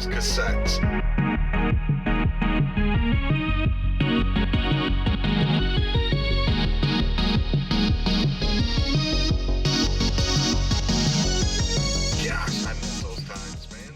films, cassettes. Gosh, I miss those times, man.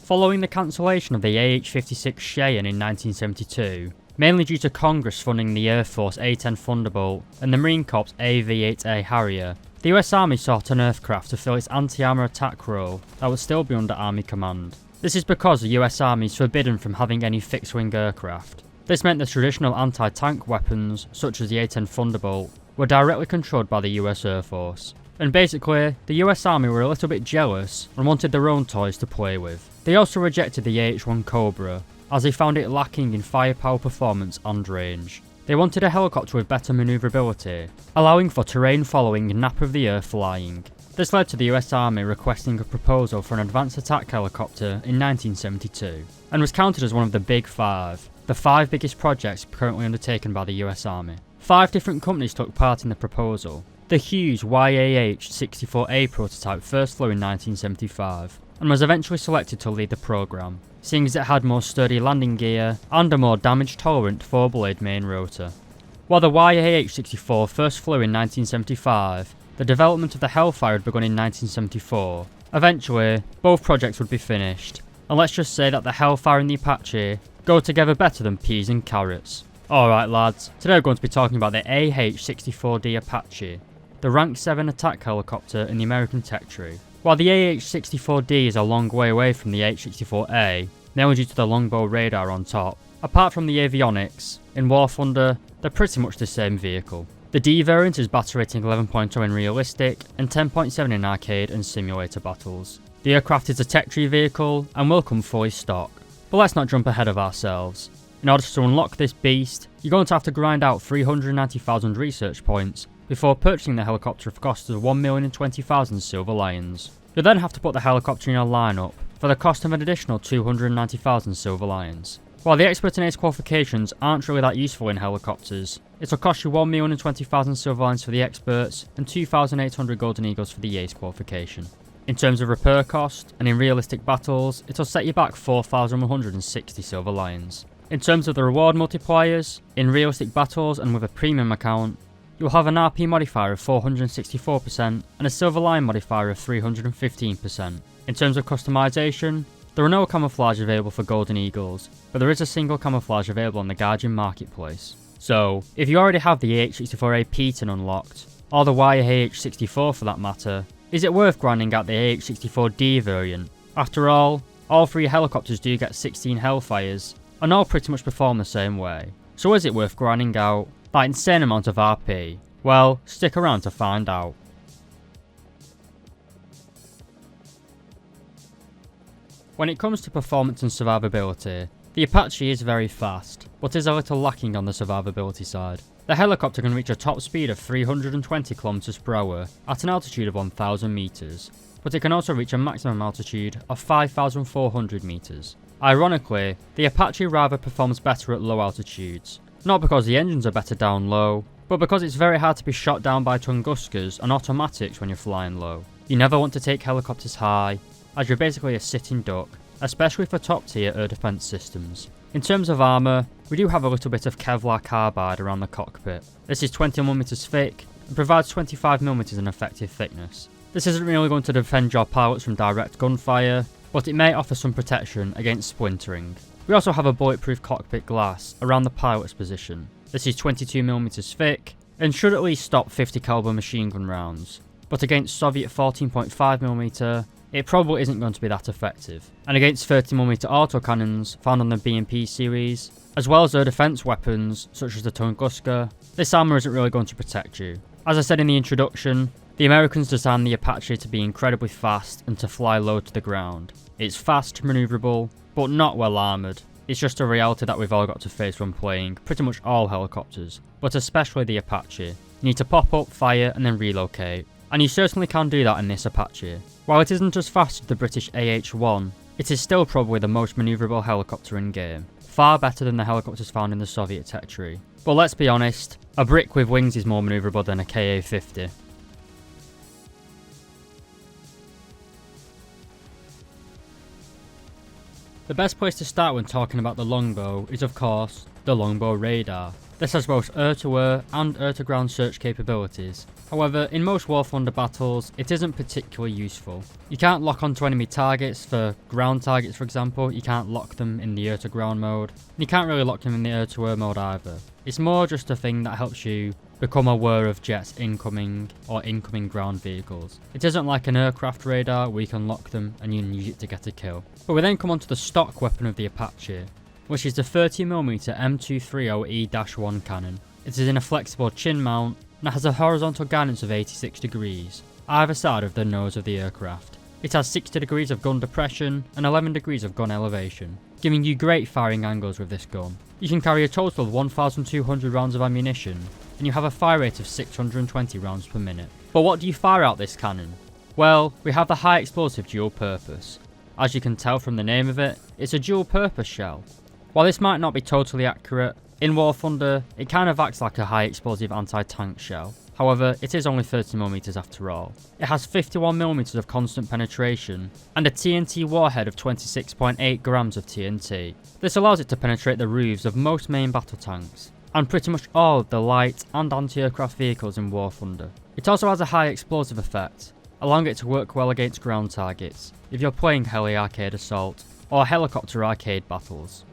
Following the cancellation of the AH-56 Cheyenne in 1972, mainly due to Congress funding the Air Force A-10 Thunderbolt and the Marine Corps AV-8A Harrier, the US Army sought an aircraft to fill its anti-armor attack role that would still be under Army command. This is because the US Army is forbidden from having any fixed-wing aircraft. This meant the traditional anti-tank weapons, such as the A-10 Thunderbolt, were directly controlled by the US Air Force. And basically, the US Army were a little bit jealous and wanted their own toys to play with. They also rejected the AH-1 Cobra, as they found it lacking in firepower performance and range. They wanted a helicopter with better manoeuvrability, allowing for terrain following and nap of the air flying. This led to the US Army requesting a proposal for an advanced attack helicopter in 1972, and was counted as one of the Big Five, the 5 biggest projects currently undertaken by the US Army. 5 different companies took part in the proposal. The Hughes AH-64D prototype first flew in 1975, and was eventually selected to lead the program, seeing as it had more sturdy landing gear and a more damage-tolerant 4-blade main rotor. While the AH-64 first flew in 1975, the development of the Hellfire had begun in 1974. Eventually, both projects would be finished, and let's just say that the Hellfire and the Apache go together better than peas and carrots. Alright lads, today we're going to be talking about the AH-64D Apache, the Rank 7 attack helicopter in the American tech tree. While the AH-64D is a long way away from the AH-64A, mainly due to the longbow radar on top, apart from the avionics, in War Thunder, they're pretty much the same vehicle. The D variant is battle rating 11.0 in realistic, and 10.7 in arcade and simulator battles. The aircraft is a tech tree vehicle, and will come fully stock. But let's not jump ahead of ourselves. In order to unlock this beast, you're going to have to grind out 390,000 research points before purchasing the helicopter for cost of 1,020,000 Silver Lions. You'll then have to put the helicopter in your lineup for the cost of an additional 290,000 Silver Lions. While the Expert and Ace qualifications aren't really that useful in helicopters, it'll cost you 1,020,000 Silver Lions for the Experts and 2,800 Golden Eagles for the Ace qualification. In terms of repair cost, and in realistic battles, it'll set you back 4,160 Silver Lions. In terms of the reward multipliers, in realistic battles and with a premium account, you'll have an RP modifier of 464% and a Silver Lion modifier of 315%. In terms of customization, there are no camouflage available for Golden Eagles, but there is a single camouflage available on the Guardian Marketplace. So, if you already have the AH-64A P-10 unlocked, or the AH-64 for that matter, is it worth grinding out the AH-64D variant? After all 3 helicopters do get 16 Hellfires, and all pretty much perform the same way. So is it worth grinding out that insane amount of RP? Well, stick around to find out. When it comes to performance and survivability, the Apache is very fast, but is a little lacking on the survivability side. The helicopter can reach a top speed of 320 km per hour at an altitude of 1,000 meters, but it can also reach a maximum altitude of 5,400 meters. Ironically, the Apache rather performs better at low altitudes, not because the engines are better down low, but because it's very hard to be shot down by Tunguskas and automatics when you're flying low. You never want to take helicopters high, as you're basically a sitting duck, especially for top tier air defense systems. In terms of armour, we do have a little bit of Kevlar carbide around the cockpit. This is 21mm thick and provides 25mm in effective thickness. This isn't really going to defend your pilots from direct gunfire, but it may offer some protection against splintering. We also have a bulletproof cockpit glass around the pilot's position. This is 22mm thick and should at least stop 50 caliber machine gun rounds, but against Soviet 14.5mm, it probably isn't going to be that effective. And against 30mm autocannons found on the B&P series, as well as their defense weapons such as the Tunguska, this armor isn't really going to protect you. As I said in the introduction, the Americans designed the Apache to be incredibly fast and to fly low to the ground. It's fast, manoeuvrable, but not well armoured. It's just a reality that we've all got to face when playing pretty much all helicopters, but especially the Apache. You need to pop up, fire, and then relocate. And you certainly can do that in this Apache. While it isn't as fast as the British AH-1, it is still probably the most manoeuvrable helicopter in game. Far better than the helicopters found in the Soviet tech tree. But let's be honest, a brick with wings is more manoeuvrable than a Ka-50. The best place to start when talking about the longbow is of course the longbow radar. This has both air-to-air and air-to-ground search capabilities. However, in most War Thunder battles, it isn't particularly useful. You can't lock onto enemy targets. For ground targets for example, you can't lock them in the air-to-ground mode. And you can't really lock them in the air-to-air mode either. It's more just a thing that helps you become aware of jets incoming or incoming ground vehicles. It isn't like an aircraft radar where you can lock them and you can use it to get a kill. But we then come on to the stock weapon of the Apache, which is the 30mm M230E-1 cannon. It is in a flexible chin mount and it has a horizontal guidance of 86 degrees, either side of the nose of the aircraft. It has 60 degrees of gun depression and 11 degrees of gun elevation, giving you great firing angles with this gun. You can carry a total of 1,200 rounds of ammunition, and you have a fire rate of 620 rounds per minute. But what do you fire out this cannon? Well, we have the high explosive dual purpose. As you can tell from the name of it, it's a dual purpose shell. While this might not be totally accurate, in War Thunder it kind of acts like a high explosive anti-tank shell. However, it is only 30mm after all. It has 51mm of constant penetration and a TNT warhead of 26.8 grams of TNT. This allows it to penetrate the roofs of most main battle tanks and pretty much all of the light and anti-aircraft vehicles in War Thunder. It also has a high explosive effect, allowing it to work well against ground targets if you're playing heli arcade assault or helicopter arcade battles.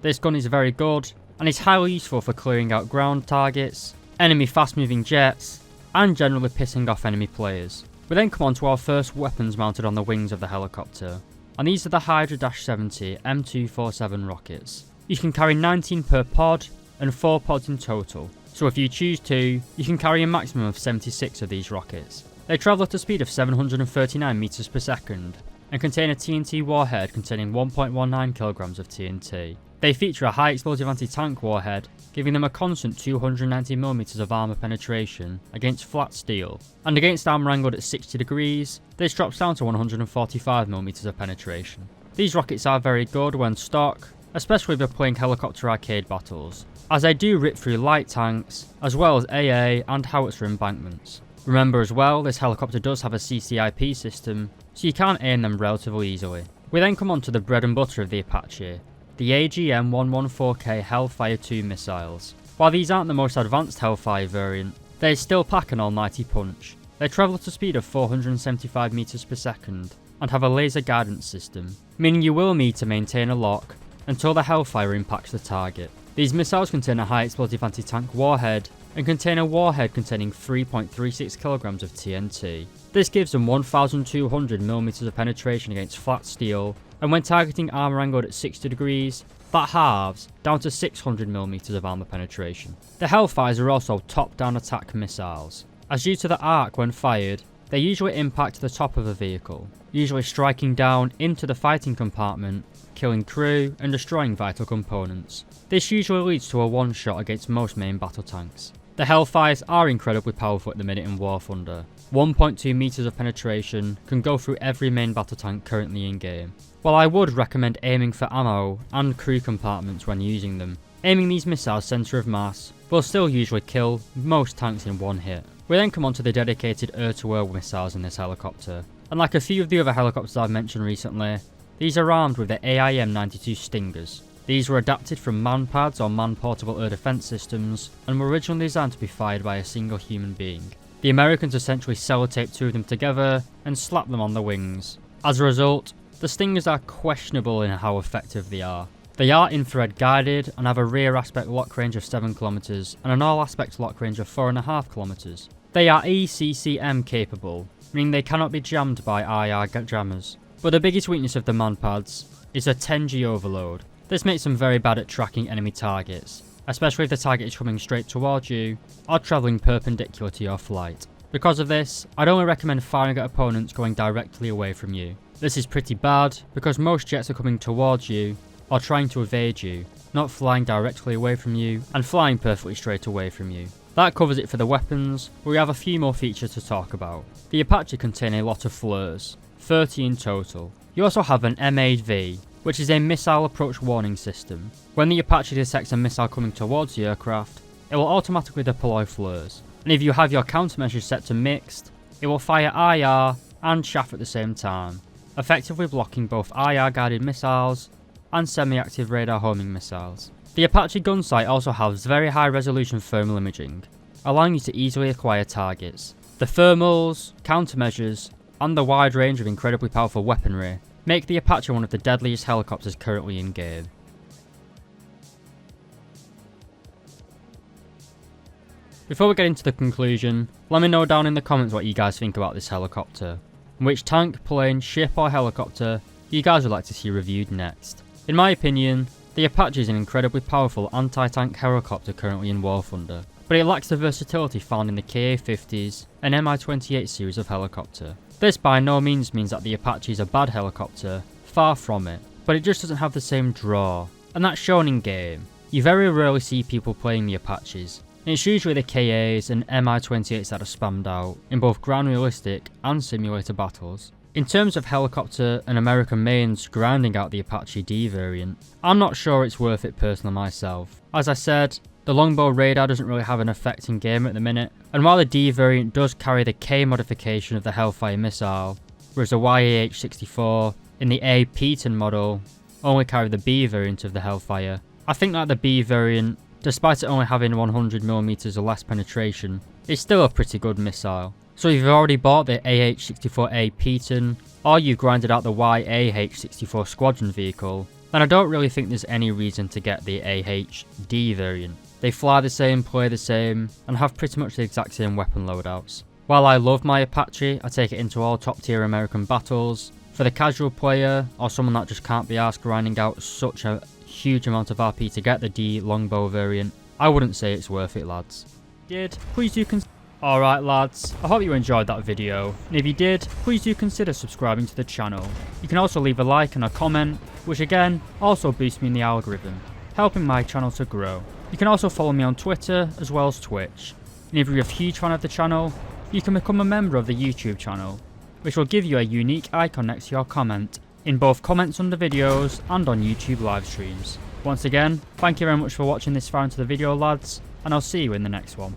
This gun is very good and is highly useful for clearing out ground targets, enemy fast moving jets, and generally pissing off enemy players. We then come on to our first weapons mounted on the wings of the helicopter, and these are the Hydra-70 M247 rockets. You can carry 19 per pod and 4 pods in total, so if you choose to, you can carry a maximum of 76 of these rockets. They travel at a speed of 739 meters per second and contain a TNT warhead containing 1.19 kilograms of TNT. They feature a high explosive anti-tank warhead, giving them a constant 290mm of armor penetration against flat steel, and against armor angled at 60 degrees, this drops down to 145mm of penetration. These rockets are very good when stock, especially if you're playing helicopter arcade battles, as they do rip through light tanks, as well as AA and howitzer embankments. Remember as well, this helicopter does have a CCIP system, so you can aim them relatively easily. We then come on to the bread and butter of the Apache, the AGM-114K Hellfire 2 missiles. While these aren't the most advanced Hellfire variant, they still pack an almighty punch. They travel at a speed of 475 meters per second and have a laser guidance system, meaning you will need to maintain a lock until the Hellfire impacts the target. These missiles contain a high explosive anti-tank warhead and contain a warhead containing 3.36 kilograms of TNT. This gives them 1,200mm of penetration against flat steel, and when targeting armor angled at 60 degrees, that halves down to 600mm of armor penetration. The Hellfires are also top-down attack missiles, as due to the arc when fired, they usually impact the top of a vehicle, usually striking down into the fighting compartment, killing crew and destroying vital components. This usually leads to a one-shot against most main battle tanks. The Hellfires are incredibly powerful at the minute in War Thunder. 1.2 meters of penetration can go through every main battle tank currently in game. While I would recommend aiming for ammo and crew compartments when using them, aiming these missiles centre of mass will still usually kill most tanks in one hit. We then come on to the dedicated air-to-air missiles in this helicopter, and like a few of the other helicopters I've mentioned recently, these are armed with the AIM-92 Stingers. These were adapted from man-pads or man-portable air defence systems and were originally designed to be fired by a single human being. The Americans essentially sellotaped two of them together and slapped them on the wings. As a result, the Stingers are questionable in how effective they are. They are infrared guided and have a rear aspect lock range of 7 km and an all aspect lock range of 4.5 km. They are ECCM capable, meaning they cannot be jammed by IR jammers. But the biggest weakness of the man-pads is a 10G overload. This makes them very bad at tracking enemy targets, especially if the target is coming straight towards you or travelling perpendicular to your flight. Because of this, I'd only recommend firing at opponents going directly away from you. This is pretty bad because most jets are coming towards you or trying to evade you, not flying directly away from you and flying perfectly straight away from you. That covers it for the weapons, but we have a few more features to talk about. The Apache contain a lot of flares, 30 in total. You also have an MAV, which is a missile approach warning system. When the Apache detects a missile coming towards the aircraft, it will automatically deploy flares, and if you have your countermeasures set to mixed, it will fire IR and chaff at the same time, effectively blocking both IR guided missiles and semi-active radar homing missiles. The Apache gun sight also has very high resolution thermal imaging, allowing you to easily acquire targets. The thermals, countermeasures, and the wide range of incredibly powerful weaponry make the Apache one of the deadliest helicopters currently in game. Before we get into the conclusion, let me know down in the comments what you guys think about this helicopter, and which tank, plane, ship or helicopter you guys would like to see reviewed next. In my opinion, the Apache is an incredibly powerful anti-tank helicopter currently in War Thunder, but it lacks the versatility found in the KA-50s and Mi-28 series of helicopter. This by no means means that the Apache is a bad helicopter, far from it, but it just doesn't have the same draw, and that's shown in game. You very rarely see people playing the Apaches, and it's usually the KAs and Mi-28s that are spammed out in both ground realistic and simulator battles. In terms of helicopter and American mains grinding out the Apache D variant, I'm not sure it's worth it personally myself. As I said, the longbow radar doesn't really have an effect in game at the minute, and while the D variant does carry the K modification of the Hellfire missile, whereas the AH-64 in the A P-10 model only carry the B variant of the Hellfire, I think that the B variant, despite it only having 100mm or less penetration, is still a pretty good missile. So if you've already bought the AH-64A P-10, or you've grinded out the AH-64 Squadron vehicle, then I don't really think there's any reason to get the AH-D variant. They fly the same, play the same, and have pretty much the exact same weapon loadouts. While I love my Apache, I take it into all top tier American battles. For the casual player, or someone that just can't be arsed grinding out such a huge amount of RP to get the D longbow variant, I wouldn't say it's worth it, lads. Please do consider. Alright lads, I hope you enjoyed that video, and if you did, please do consider subscribing to the channel. You can also leave a like and a comment, which again, also boosts me in the algorithm, helping my channel to grow. You can also follow me on Twitter, as well as Twitch. And if you're a huge fan of the channel, you can become a member of the YouTube channel, which will give you a unique icon next to your comment, in both comments under videos and on YouTube live streams. Once again, thank you very much for watching this far into the video lads, and I'll see you in the next one.